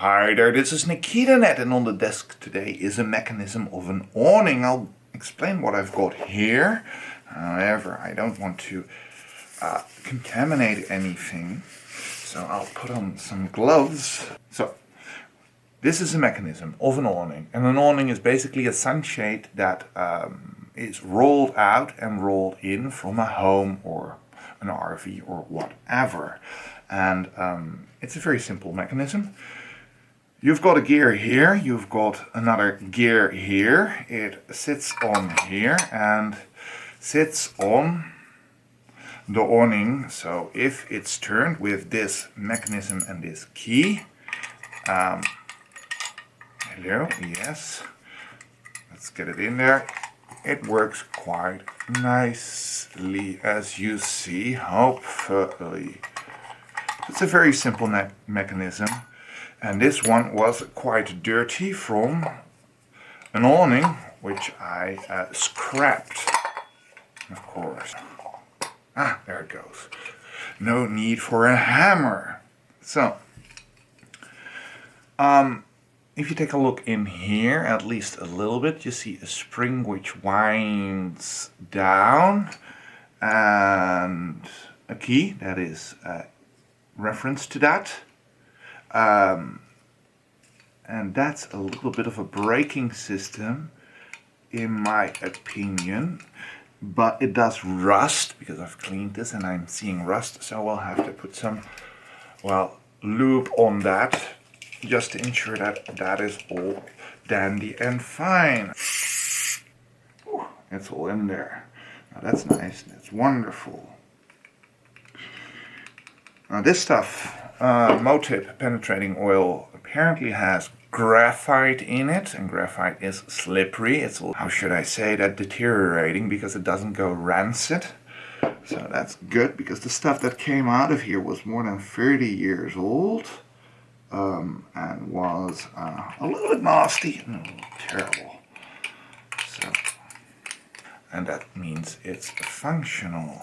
Hi there, this is NikitaNet, and on the desk today is a mechanism of an awning. I'll explain what I've got here. However, I don't want to contaminate anything, so I'll put on some gloves. So, this is a mechanism of an awning, and an awning is basically a sunshade that is rolled out and rolled in from a home or an RV or whatever. And it's a very simple mechanism. You've got a gear here, you've got another gear here. It sits on here and sits on the awning. So if it's turned with this mechanism and this key, hello, yes, let's get it in there. It works quite nicely, as you see, hopefully. It's a very simple mechanism. And this one was quite dirty from an awning, which I scrapped, of course. Ah, there it goes. No need for a hammer. So, if you take a look in here, at least a little bit, you see a spring which winds down, and a key that is reference to that. And that's a little bit of a braking system, in my opinion, but it does rust because I've cleaned this and I'm seeing rust, so we'll have to put some, well, lube on that just to ensure that that is all dandy and fine. Ooh, it's all in there. Now that's nice, that's wonderful. Now this stuff, Motip penetrating oil, apparently has graphite in it, and graphite is slippery. It's, how should I say that, deteriorating because it doesn't go rancid. So that's good, because the stuff that came out of here was more than 30 years old, and was a little bit nasty and a little terrible. So, and that means it's functional.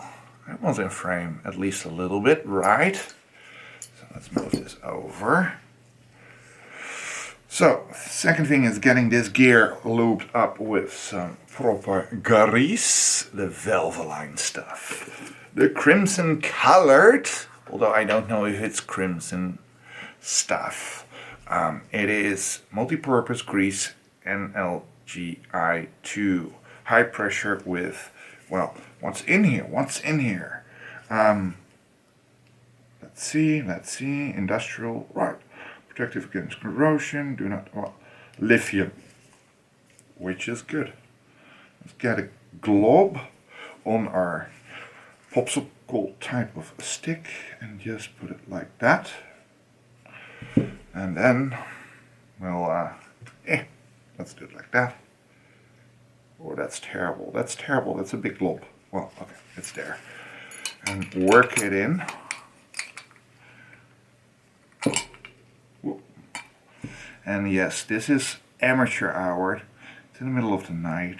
It was in frame at least a little bit, right? So let's move this over. So, second thing is getting this gear lubed up with some proper grease, the Valvoline stuff. The crimson colored, although I don't know if it's crimson stuff. It is multi-purpose grease NLGI2, high pressure with, well, what's in here? What's in here? Let's see, industrial, right. Protective against corrosion, do not, well, lithium, which is good. Let's get a glob on our popsicle type of stick and just put it like that. And then, well, let's do it like that. Oh, that's terrible, that's terrible, that's a big glob. Well, okay, it's there. And work it in. And yes, this is amateur hour. It's in the middle of the night,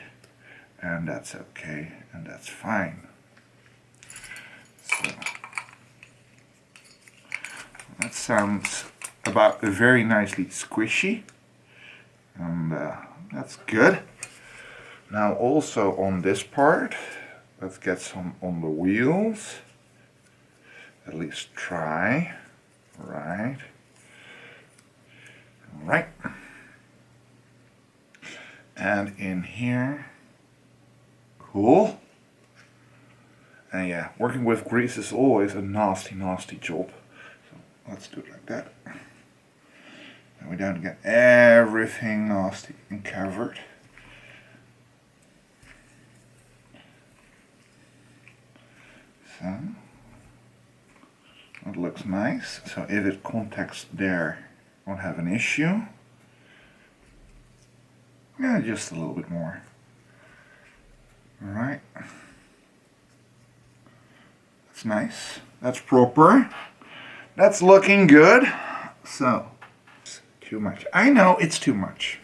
and that's okay, and that's fine. So, that sounds about very nicely squishy, and that's good. Now also on this part, let's get some on the wheels. At least try, right? Right, and in here, cool. And yeah, working with grease is always a nasty job. So let's do it like that. And we don't get everything nasty and covered. So it looks nice. So if it contacts there, won't have an issue. Yeah, just a little bit more. Alright. That's nice. That's proper. That's looking good. So, it's too much. I know it's too much.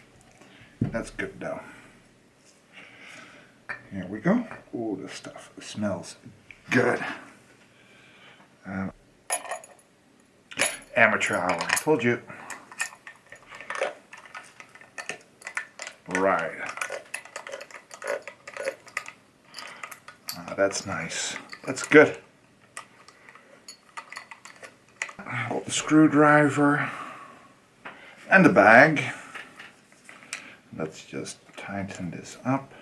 That's good though. Here we go. Oh, this stuff smells good. Amateur hour, I told you. right. That's nice. That's good. Got the screwdriver and the bag. Let's just tighten this up.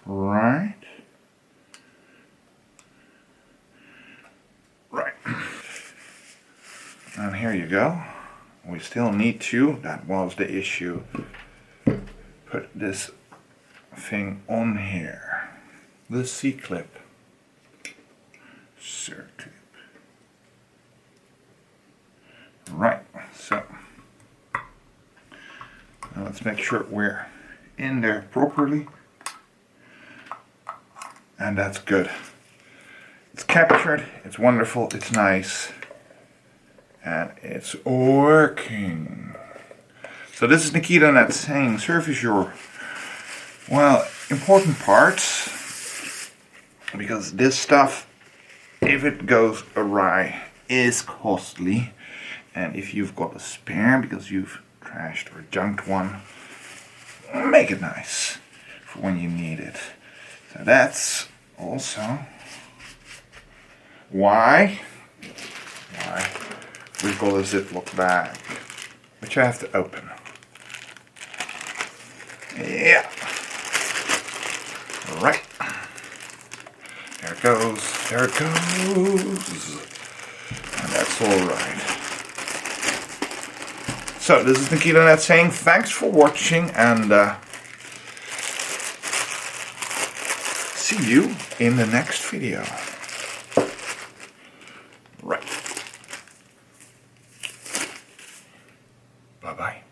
Right. Right. And here you go. We still need to, that was the issue, put this thing on here. The C-clip. C-clip. Right, so now let's make sure we're in there properly. And that's good. It's captured, it's wonderful, it's nice. And it's working. So this is Nikita and that's saying surface your, well, important parts. Because this stuff, if it goes awry, is costly. And if you've got a spare because you've trashed or junked one, make it nice for when you need it. So that's also why we've got a Ziploc bag, which I have to open. Yeah. Right. There it goes. There it goes. And that's all right. So this is Nikita Net saying thanks for watching and see you in the next video. Right. Bye-bye.